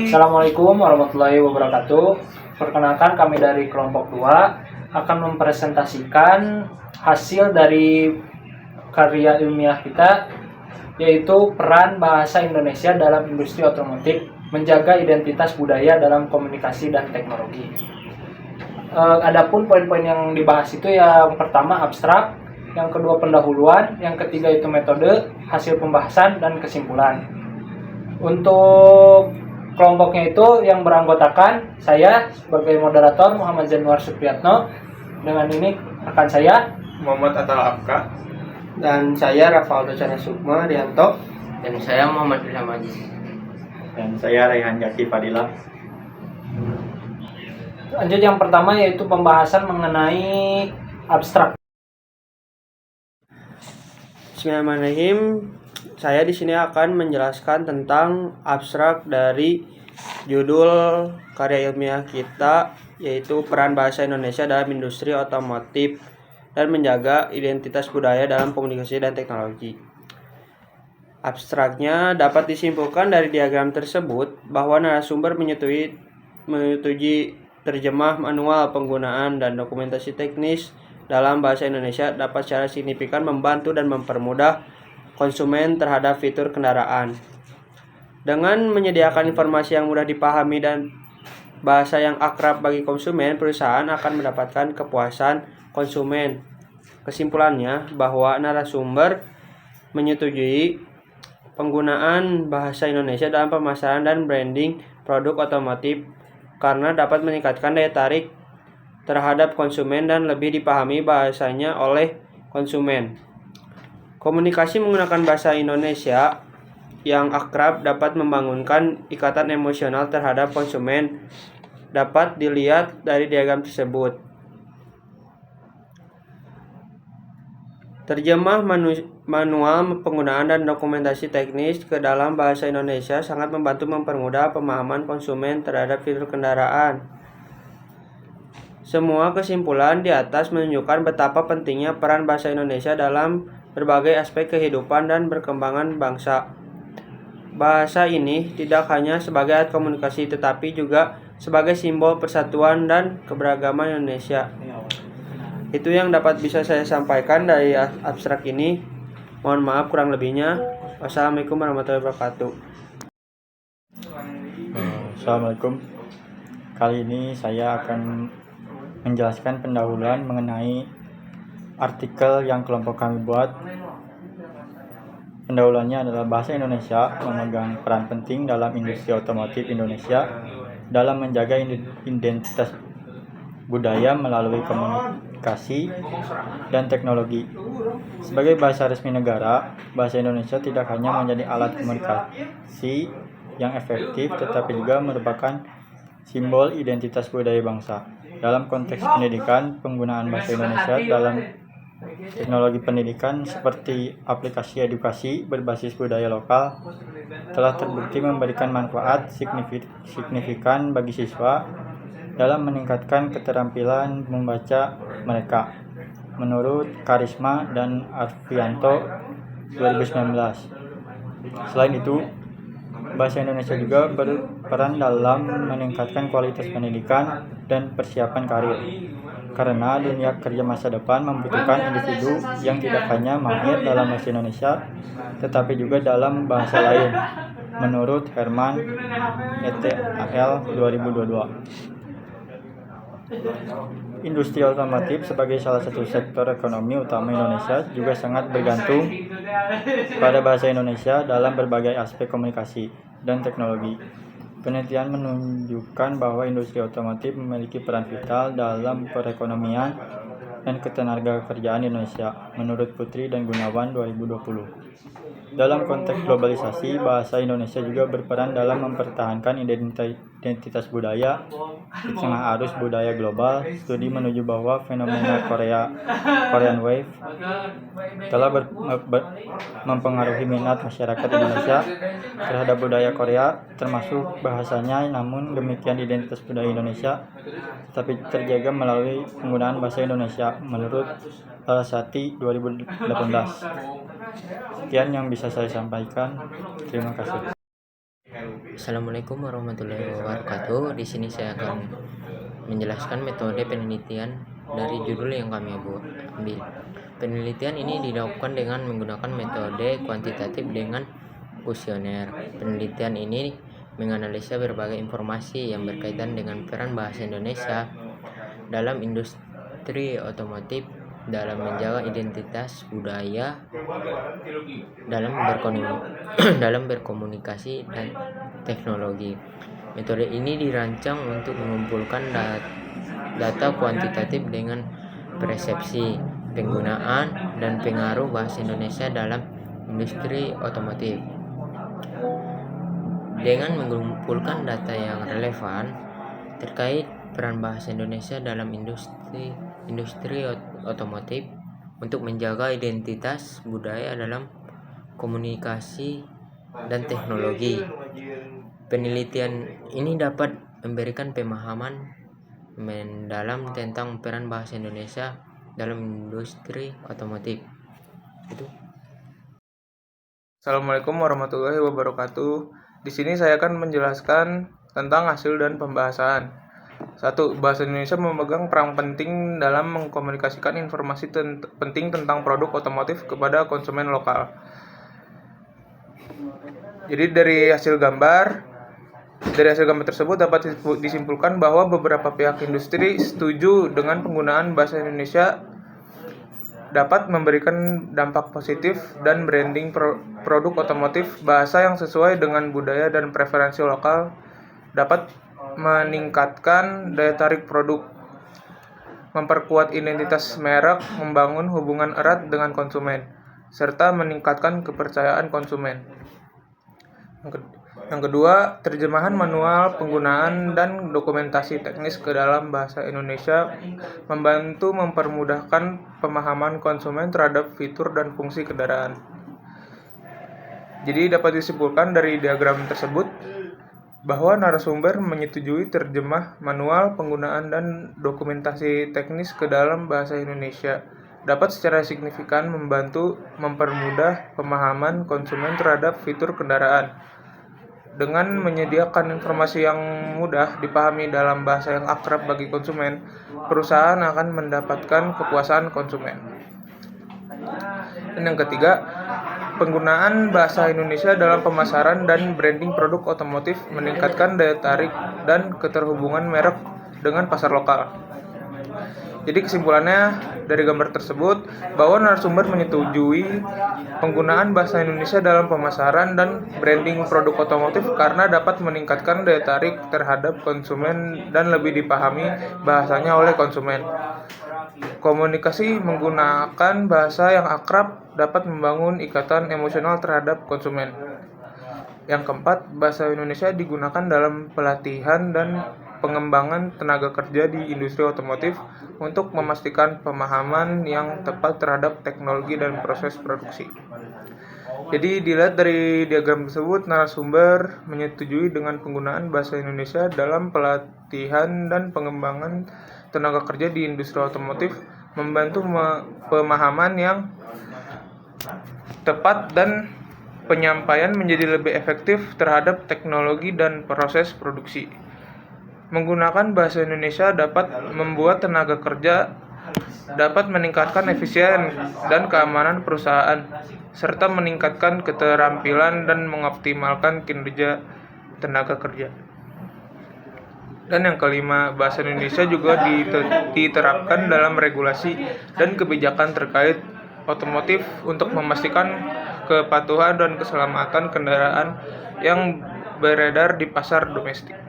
Assalamualaikum warahmatullahi wabarakatuh. Perkenalkan, kami dari kelompok 2 akan mempresentasikan hasil dari karya ilmiah kita, yaitu peran bahasa Indonesia dalam industri otomotif, menjaga identitas budaya dalam komunikasi dan teknologi. Adapun poin-poin yang dibahas itu yang pertama abstrak, yang kedua pendahuluan, yang ketiga itu metode, hasil pembahasan, dan kesimpulan. Untuk kelompoknya itu yang beranggotakan saya sebagai moderator Muhammad Zanuar Supriyatno. Dengan ini rekan saya Muhammad Atal Afka, dan saya Rafael Docana Sukma Rianto, dan saya Muhammad Ilham Aziz, dan saya Raihan Jaki Fadilah. Lanjut, yang pertama yaitu pembahasan mengenai abstrak. Bismillahirrahmanirrahim. Saya di sini akan menjelaskan tentang abstrak dari judul karya ilmiah kita, yaitu peran bahasa Indonesia dalam industri otomotif dan menjaga identitas budaya dalam komunikasi dan teknologi. Abstraknya dapat disimpulkan dari diagram tersebut bahwa narasumber menyetujui terjemah manual penggunaan dan dokumentasi teknis dalam bahasa Indonesia dapat secara signifikan membantu dan mempermudah konsumen terhadap fitur kendaraan. Dengan menyediakan informasi yang mudah dipahami dan bahasa yang akrab bagi konsumen, perusahaan akan mendapatkan kepuasan konsumen. Kesimpulannya bahwa narasumber menyetujui penggunaan bahasa Indonesia dalam pemasaran dan branding produk otomotif karena dapat meningkatkan daya tarik terhadap konsumen dan lebih dipahami bahasanya oleh konsumen. Komunikasi menggunakan bahasa Indonesia yang akrab dapat membangunkan ikatan emosional terhadap konsumen. Dapat dilihat dari diagram tersebut. Terjemah manual penggunaan dan dokumentasi teknis ke dalam bahasa Indonesia sangat membantu mempermudah pemahaman konsumen terhadap fitur kendaraan. Semua kesimpulan di atas menunjukkan betapa pentingnya peran bahasa Indonesia dalam berbagai aspek kehidupan dan perkembangan bangsa. Bahasa ini tidak hanya sebagai alat komunikasi tetapi juga sebagai simbol persatuan dan keberagaman Indonesia. Itu yang dapat bisa saya sampaikan dari abstrak ini. Mohon maaf kurang lebihnya. Wassalamualaikum warahmatullahi wabarakatuh. Assalamualaikum. Kali ini saya akan menjelaskan pendahuluan mengenai artikel yang kelompok kami buat. Pendahuluannya adalah bahasa Indonesia memegang peran penting dalam industri otomotif Indonesia dalam menjaga identitas budaya melalui komunikasi dan teknologi. Sebagai bahasa resmi negara, bahasa Indonesia tidak hanya menjadi alat komunikasi yang efektif tetapi juga merupakan simbol identitas budaya bangsa. Dalam konteks pendidikan, penggunaan bahasa Indonesia dalam teknologi pendidikan seperti aplikasi edukasi berbasis budaya lokal telah terbukti memberikan manfaat signifikan bagi siswa dalam meningkatkan keterampilan membaca mereka. Menurut Karisma dan Arfianto 2019. Selain itu, bahasa Indonesia juga berperan dalam meningkatkan kualitas pendidikan dan persiapan karir. Karena dunia kerja masa depan membutuhkan individu yang tidak hanya mahir dalam bahasa Indonesia, tetapi juga dalam bahasa lain. Menurut Herman ETAL 2022. Industri otomotif sebagai salah satu sektor ekonomi utama Indonesia juga sangat bergantung pada bahasa Indonesia dalam berbagai aspek komunikasi dan teknologi. Penelitian menunjukkan bahwa industri otomotif memiliki peran vital dalam perekonomian dan ketenagakerjaan Indonesia, menurut Putri dan Gunawan 2020. Dalam konteks globalisasi, bahasa Indonesia juga berperan dalam mempertahankan identitas budaya di tengah arus budaya global. Studi menuju bahwa fenomena Korean Wave telah mempengaruhi minat masyarakat Indonesia terhadap budaya Korea, termasuk bahasanya. Namun demikian, identitas budaya Indonesia tetapi terjaga melalui penggunaan bahasa Indonesia, menurut Sati 2018. Sekian yang bisa saya sampaikan. Terima kasih. Assalamualaikum warahmatullahi wabarakatuh. Di sini saya akan menjelaskan metode penelitian dari judul yang kami ambil. Penelitian ini dilakukan dengan menggunakan metode kuantitatif dengan kuesioner. Penelitian ini menganalisa berbagai informasi yang berkaitan dengan peran bahasa Indonesia dalam industri otomotif, dalam menjaga identitas budaya, dalam berkomunikasi dan teknologi. Metode ini dirancang untuk mengumpulkan data kuantitatif dengan persepsi, penggunaan, dan pengaruh bahasa Indonesia dalam industri otomotif. Dengan mengumpulkan data yang relevan terkait peran bahasa Indonesia dalam industri otomotif untuk menjaga identitas budaya dalam komunikasi dan teknologi. Penelitian ini dapat memberikan pemahaman mendalam tentang peran bahasa Indonesia dalam industri otomotif. Itu. Assalamualaikum warahmatullahi wabarakatuh. Di sini saya akan menjelaskan tentang hasil dan pembahasan. 1. Bahasa Indonesia memegang peran penting dalam mengkomunikasikan informasi penting tentang produk otomotif kepada konsumen lokal. Jadi dari hasil gambar tersebut dapat disimpulkan bahwa beberapa pihak industri setuju dengan penggunaan bahasa Indonesia dapat memberikan dampak positif dan branding produk otomotif. Bahasa yang sesuai dengan budaya dan preferensi lokal dapat meningkatkan daya tarik produk, memperkuat identitas merek, membangun hubungan erat dengan konsumen, serta meningkatkan kepercayaan konsumen. Yang kedua, terjemahan manual, penggunaan, dan dokumentasi teknis ke dalam bahasa Indonesia membantu mempermudahkan pemahaman konsumen terhadap fitur dan fungsi kendaraan. Jadi dapat disimpulkan dari diagram tersebut bahwa narasumber menyetujui terjemah manual, penggunaan, dan dokumentasi teknis ke dalam bahasa Indonesia dapat secara signifikan membantu mempermudah pemahaman konsumen terhadap fitur kendaraan. Dengan menyediakan informasi yang mudah dipahami dalam bahasa yang akrab bagi konsumen, perusahaan akan mendapatkan kepuasan konsumen. Dan yang ketiga, penggunaan bahasa Indonesia dalam pemasaran dan branding produk otomotif meningkatkan daya tarik dan keterhubungan merek dengan pasar lokal. Jadi kesimpulannya dari gambar tersebut bahwa narasumber menyetujui penggunaan bahasa Indonesia dalam pemasaran dan branding produk otomotif karena dapat meningkatkan daya tarik terhadap konsumen dan lebih dipahami bahasanya oleh konsumen. Komunikasi menggunakan bahasa yang akrab dapat membangun ikatan emosional terhadap konsumen. Yang keempat, bahasa Indonesia digunakan dalam pelatihan dan pengembangan tenaga kerja di industri otomotif untuk memastikan pemahaman yang tepat terhadap teknologi dan proses produksi. Jadi dilihat dari diagram tersebut, narasumber menyetujui dengan penggunaan bahasa Indonesia dalam pelatihan dan pengembangan tenaga kerja di industri otomotif, membantu pemahaman yang tepat dan penyampaian menjadi lebih efektif terhadap teknologi dan proses produksi. Menggunakan bahasa Indonesia dapat membuat tenaga kerja dapat meningkatkan efisien dan keamanan perusahaan, serta meningkatkan keterampilan dan mengoptimalkan kinerja tenaga kerja. Dan yang kelima, bahasa Indonesia juga diterapkan dalam regulasi dan kebijakan terkait otomotif untuk memastikan kepatuhan dan keselamatan kendaraan yang beredar di pasar domestik.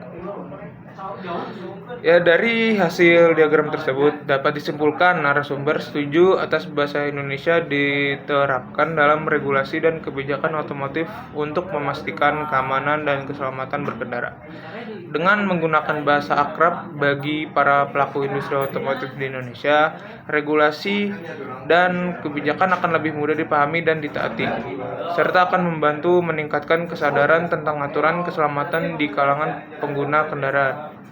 Ya, dari hasil diagram tersebut dapat disimpulkan narasumber setuju atas bahasa Indonesia diterapkan dalam regulasi dan kebijakan otomotif untuk memastikan keamanan dan keselamatan berkendara. Dengan menggunakan bahasa akrab bagi para pelaku industri otomotif di Indonesia, regulasi dan kebijakan akan lebih mudah dipahami dan ditaati, serta akan membantu meningkatkan kesadaran tentang aturan keselamatan di kalangan pengguna kendaraan.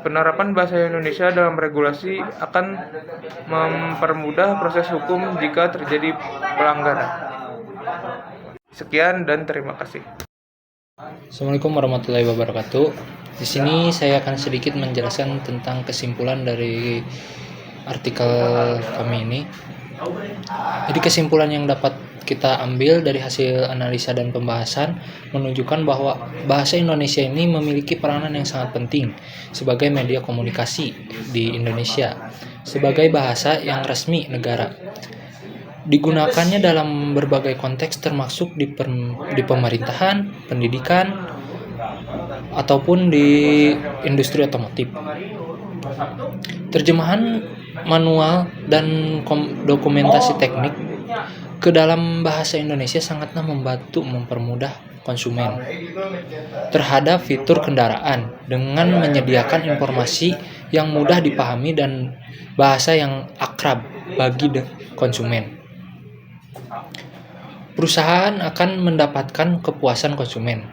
Penerapan bahasa Indonesia dalam regulasi akan mempermudah proses hukum jika terjadi pelanggaran. Sekian dan terima kasih. Assalamualaikum warahmatullahi wabarakatuh. Di sini saya akan sedikit menjelaskan tentang kesimpulan dari artikel kami ini. Jadi kesimpulan yang dapat kita ambil dari hasil analisa dan pembahasan menunjukkan bahwa bahasa Indonesia ini memiliki peranan yang sangat penting sebagai media komunikasi di Indonesia, sebagai bahasa yang resmi negara. Digunakannya dalam berbagai konteks termasuk di pemerintahan, pendidikan, ataupun di industri otomotif. Terjemahan manual dan dokumentasi teknik ke dalam bahasa Indonesia sangatlah membantu mempermudah konsumen terhadap fitur kendaraan dengan menyediakan informasi yang mudah dipahami dan bahasa yang akrab bagi konsumen. Perusahaan akan mendapatkan kepuasan konsumen.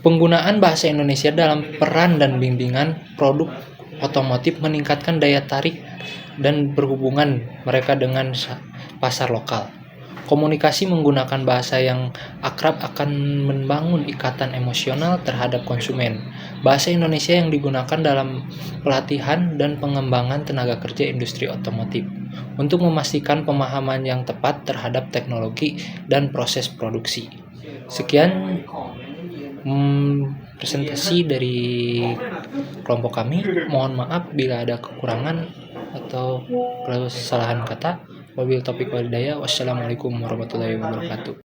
Penggunaan bahasa Indonesia dalam peran dan bimbingan produk otomotif meningkatkan daya tarik dan berhubungan mereka dengan pasar lokal. Komunikasi menggunakan bahasa yang akrab akan membangun ikatan emosional terhadap konsumen. Bahasa Indonesia yang digunakan dalam pelatihan dan pengembangan tenaga kerja industri otomotif untuk memastikan pemahaman yang tepat terhadap teknologi dan proses produksi. Sekian presentasi dari kelompok kami. Mohon maaf bila ada kekurangan atau kesalahan kata. Wabil taufiq wal hidayah. Wassalamualaikum warahmatullahi wabarakatuh.